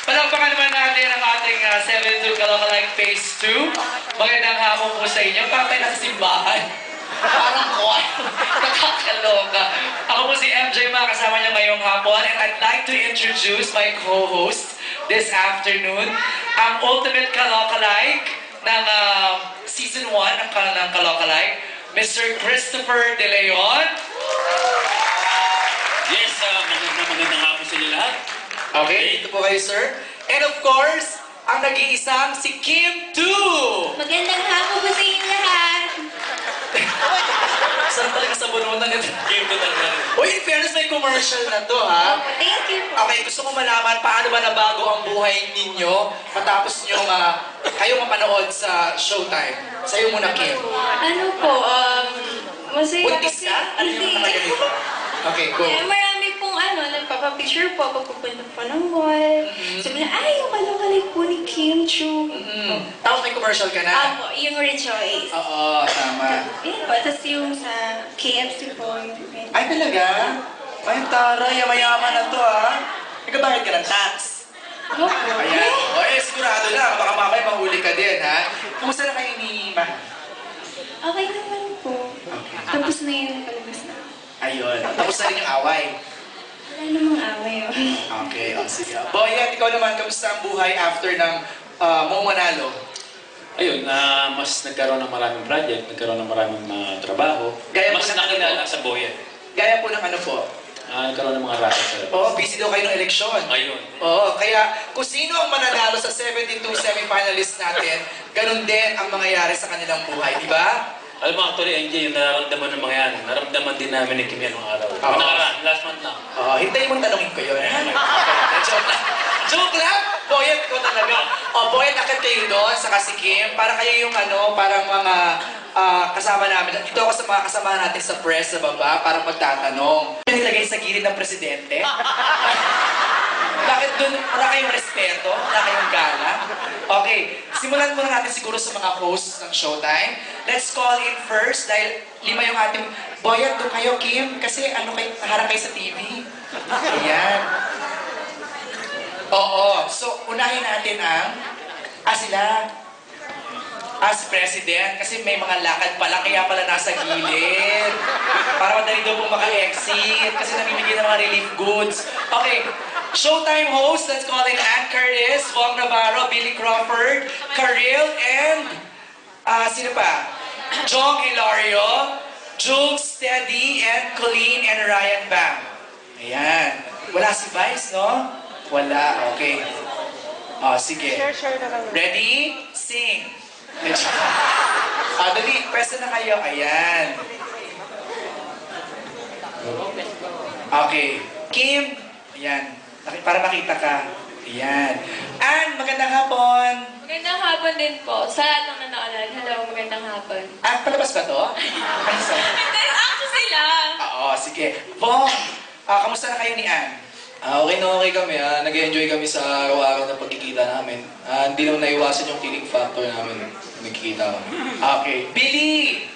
Palakpakan naman natin ang ating 72 Kalokalike Phase 2. Magandang hapon po sa inyo. Parang tayo nasa simbahan. Parang choir. Nakakaloka. Ako po si MJ Ma, kasama niyo ngayong hapon. And I'd like to introduce my co-host this afternoon, ang ultimate Kalokalike ng Season 1 ng Kalokalike, Mr. Christopher De Leon. Yes, magandang hapon sa inyo lahat. Okay, dito po kayo, sir. And of course, ang nag-iisang si Kim 2! Magandang hapon po sa inyo lahat. Saan talaga sa bununan ito? Kim 2 talaga. Uy, in fairness, may commercial na to, ha? Thank you po. Okay, gusto ko malaman paano ba nabago ang buhay ninyo matapos nyo kayo mapanood sa Showtime. Sa'yo muna, Kim. Ano po, masaya Buntis kasi... ka? Ano yung mga ganito? Okay, go. Marami pong nagpapapicture po pag pupunta po ng mall. Sabi na, ay, yung Kalokalike po ni Kim Chu. Tapos may commercial ka na? Ako, yung Rejoice. Oo, tama. Yan po, tapos yung sa KFC po. Ay, talaga? Ay, tara, yaman-yaman na to, ha? Nagkabayad ka ng tax. Ano po? Ayan. O, sigurado lang. Baka mamaya mahuli ka din, ha? Kumusta na kayo ni Ma? Okay naman po. Tapos na yung palabas na. Ayun. Tapos na rin yung away. Wala namang away. Okay, sige. Boyet, ikaw naman, kamusta ang buhay after ng Mo Manalo? Ayun, mas nagkaroon ng maraming project, nagkaroon ng maraming trabaho. Gaya Mas po ng nakilala sa Boyet. Gaya po ng ano po? Nagkaroon ng mga racket sa labas. Oo, busy daw kayo ng eleksyon. Ayun. Oo, kaya kung sino ang mananalo sa 72 semi-finalists natin, ganun din ang mangyayari sa kanilang buhay, di ba? Alam mo, actually, NJ, yung nararamdaman ng mga yan, naramdaman din namin ni Kim yan ng araw. Oo. Nakaraan, last month na. Hintayin mong tanongin ko yun. Joke lang. Joke lang! Boyet, ikaw talaga. Boyet, akit kayo doon sa Kasikim. Para kayo yung parang mga kasama namin. Dito ako sa mga kasama natin sa press sa baba para magtatanong. Nilagay sa gilid ng presidente? Bakit doon wala kayong respeto? Wala kayong gala? Okay, simulan muna natin siguro sa mga hosts ng Showtime. Let's call in first dahil 5 yung ating... Boyet, doon kayo, Kim, kasi harap kayo sa TV. Ayan. Oo, so unahin natin sila. Si President, kasi may mga lakad pala, kaya pala nasa gilid. Para madali daw pong maka-exit, kasi namimigay ng mga relief goods. Okay, Showtime host, let's call in Ann Curtis, Wong Navarro, Billy Crawford, Karil, and sino pa? Jong Hilario, Jules Steady, and Colleen and Ryan Bam. Ayan. Wala si Vice, no? Wala, okay. Sige. Ready? Sing. Dali, pwesto na kayo. Ayan. Okay. Kim. Ayan. Para makita ka. Ayan. Ann, magandang hapon. Magandang hapon din po. Sa lahat ng nanonood, hello, magandang hapon. Palabas ba to? Ay, sorry. Hindi, ako sila. Oo, sige. Bong, kamusta na kayo ni Ann? Okay na okay kami. Nag-enjoy kami sa araw-araw na pagkikita namin. Hindi naman naiwasan yung kilig factor namin. Nagkikita kami. Okay. Billy!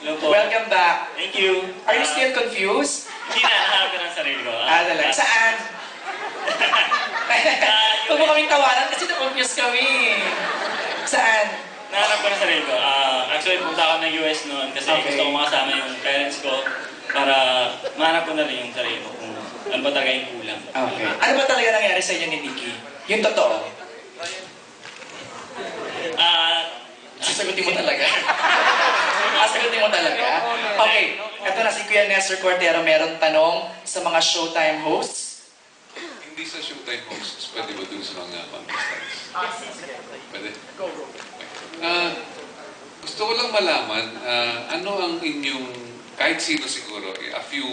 Hello po. Welcome back. Thank you. Are you still confused? Hindi na, naharap ko ng sarili ko. Talaga. Saan? Huwag mo kaming tawanan kasi na-confused kami. Saan? Naharap ko ng sarili ko. Actually, punta ako ng US noon kasi Okay. gusto ko makasama yung parents ko para mahanap ko na rin yung sarili ko kung ano ba talaga yung kulang. Okay. Ano ba talaga nangyari sa inyo ni Nikki? Yung totoo? Sasagutin mo talaga? Sasagutin mo talaga? Okay. Ito na si Kuya Nestor Cordero. Meron tanong sa mga Showtime hosts. Hindi sa Showtime hosts, pwede ba dun sa mga contestants? Pwede? Gusto ko lang malaman, ano ang inyong, kahit sino siguro, a few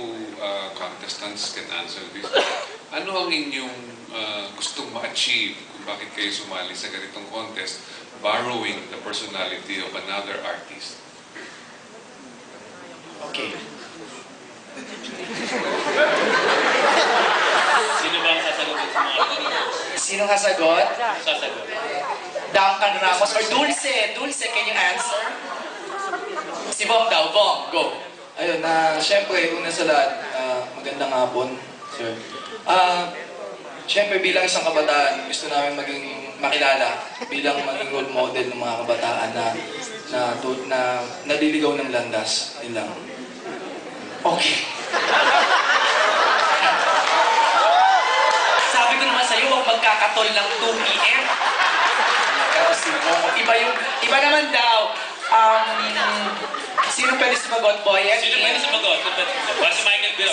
contestants can answer this. Ano ang inyong gustong ma-achieve kung bakit kayo sumali sa ganitong contest, borrowing the personality of another artist? Okay. Sino ba ang sasagutin sa mga Sino sasagot? sasagot? Duncan Ramos or Dulce? Dulce, can you answer? Si Bong daw. Bong, go. Ayun, syempre, una sa lahat, magandang hapon, sir. Siyempre, bilang isang kabataan, gusto namin maging makilala bilang maging role model ng mga kabataan na naliligaw ng landas. Yun lang. Okay. Sabi ko naman sa'yo, huwag magkakatol ng 2 p.m. Iba naman daw. Sino pwede sumagot, boy? Sino pwede sumagot? Para si Michael Bill.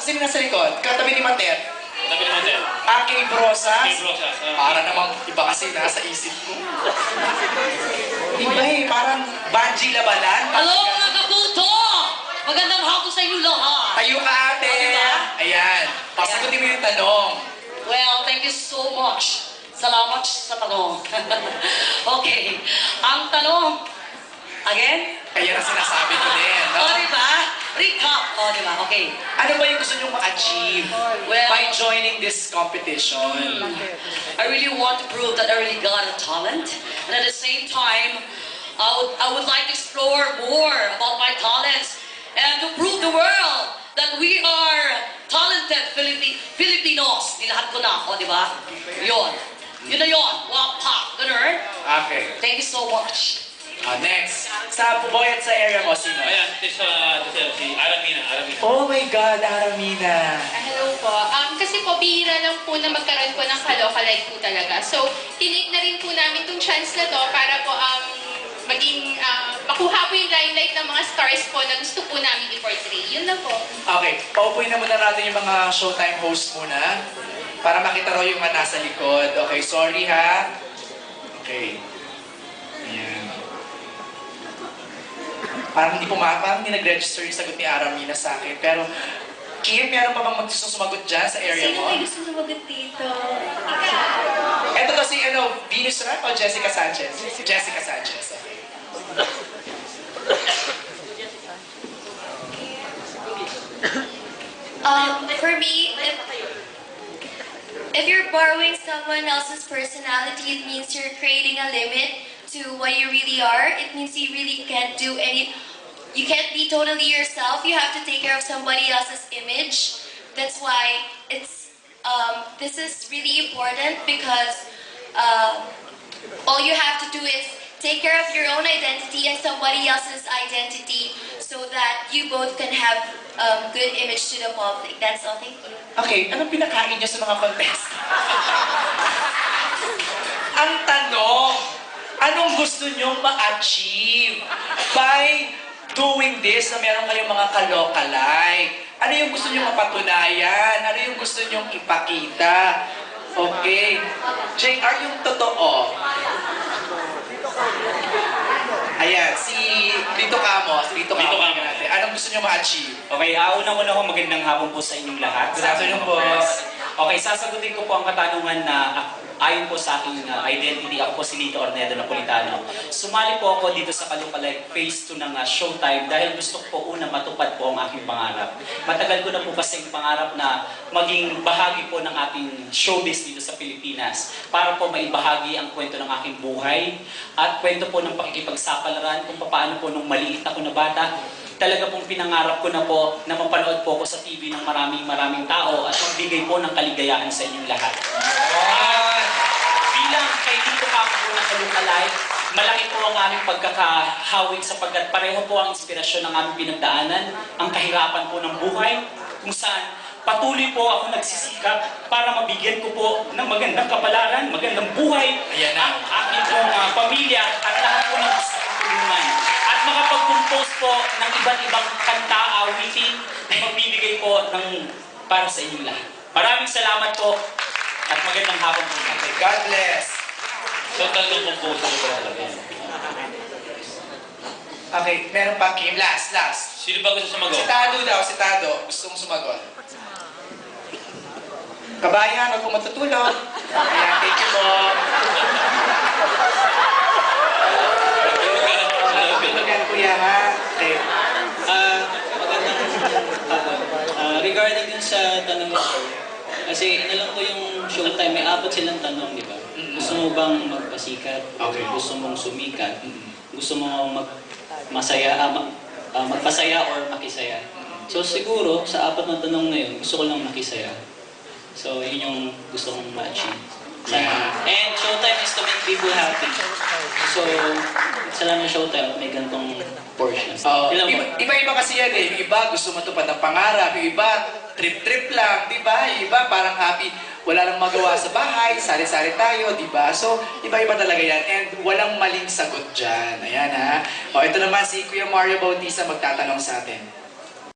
Sino nasa likod? Katabi ni Mater. Sabi naman din. Kay Brosas. Kay Brosas, Para namang iba kasi nasa isip ko. Iba parang Banji Labanan. Hello mga kaputo! Magandang hapon sa inyo lahat. Tayo ka, ate. Diba? Ayan. Pasagutin mo yung tanong. Well, thank you so much. Salamat sa tanong. Okay. Ang tanong, again? Ayan ang sinasabi ko din. No? O, diba? Recap. O, diba? Okay. Ano ba yung gusto nyo ma-achieve Well, by joining this competition? I really want to prove that I really got a talent. And at the same time, I would like to explore more about my talents and to prove the world that we are talented Filipinos. Nilahat ko na, o diba? Yun. Yun na yun. Wapak. Ganun. Okay. Thank you so much. Next. Sa boy at sa area mo, sino? Ayan, si Aramina. Oh my God, Aramina. Hello po. Kasi po, bihira lang po na magkaroon po ng kaloka-like po talaga. So, tinake na rin po namin itong chance na to para po maging, makuha po yung limelight ng mga stars po na gusto po namin i-portray. Yun lang po. Okay, paupuin na muna natin yung mga showtime host muna para makita raw yung mga nasa likod. Okay, sorry ha. Okay. Ayan. Parang hindi nag-register yung sagot ni Aramina sa akin. Pero, Kim, meron pa bang gusto sumagot dyan sa area Sino mo? may gusto sumagot dito? Ito to si, Venus Ram o Jessica Sanchez? Jessica Sanchez. Okay. For me, if you're borrowing someone else's personality, it means you're creating a limit to what you really are. It means you really can't do you can't be totally yourself. You have to take care of somebody else's image. That's why this is really important because all you have to do is take care of your own identity and somebody else's identity so that you both can have good image to the public. That's all. Thank you. Okay, anong pinakain niyo sa mga contest? Ang tanong, anong gusto niyong ma-achieve by doing this na meron kayong mga kalokalike? Ano yung gusto niyong mapatunayan? Ano yung gusto niyong ipakita? Okay. JR, yung totoo. Ayan, Dito Kamo. natin. Anong gusto niyo ma-achieve? Okay, una-una ko magandang hapon po sa inyong lahat. Good afternoon po. Okay, sasagutin ko po ang katanungan na ayon po sa aking identity. Ako po si Lito Ornedo Napolitano. Sumali po ako dito sa Kalukalike Phase 2 ng Showtime dahil gusto ko po una matupad po ang aking pangarap. Matagal ko na po kasi ang pangarap na maging bahagi po ng ating showbiz dito sa Pilipinas para po maibahagi ang kwento ng aking buhay at kwento po ng pakikipagsapalaran kung paano po nung maliit ako na bata. Talaga pong pinangarap ko na po na mapanood po ako sa TV ng maraming tao at magbigay po ng kaligayahan sa inyong lahat. Bilang kay Lito Kamo po ng Kalukalike, malaki po ang aming pagkakahawig sapagkat pareho po ang inspirasyon ng aming pinagdaanan, ang kahirapan po ng buhay, kung saan patuloy po ako nagsisikap para mabigyan ko po ng magandang kapalaran, magandang buhay, Ayan na. ang aking pong pamilya at lahat po ng gusto kong tulungan. At makapag-compose po ng iba't ibang kanta, awitin, na magbibigay po para sa inyong lahat. Maraming salamat po at magandang hapon po. God bless. So, tatlong composer ko talaga. Okay, meron pa Kim. Last. Sino ba gusto sumagot? Si Tado. Gustong sumagot. Kabayan, huwag po matutulog. Ayan, thank you po. Tulungan kuya ha. Okay. Regarding dun sa tanong mo, sir, kasi inalam ko yung Showtime, may apat silang tanong, di ba? Gusto mo bang magpasikat? Okay. Gusto mong sumikat? Gusto mo magpasaya or makisaya? So siguro, sa apat na tanong na yun, gusto ko lang makisaya. So, yun yung gusto kong ma-achieve. And Showtime is to make people happy. So, sa ng Showtime, may gantong portion. Ilan ba? Iba-iba kasi yan eh. Yung iba gusto matupad ng pangarap. Yung iba, trip-trip lang, di ba? Yung iba parang happy, wala nang magawa sa bahay, sari-sari tayo, di ba? So, iba-iba talaga yan. And walang maling sagot dyan. Ayan ha. O, ito naman si Kuya Mario Bautista magtatanong sa atin.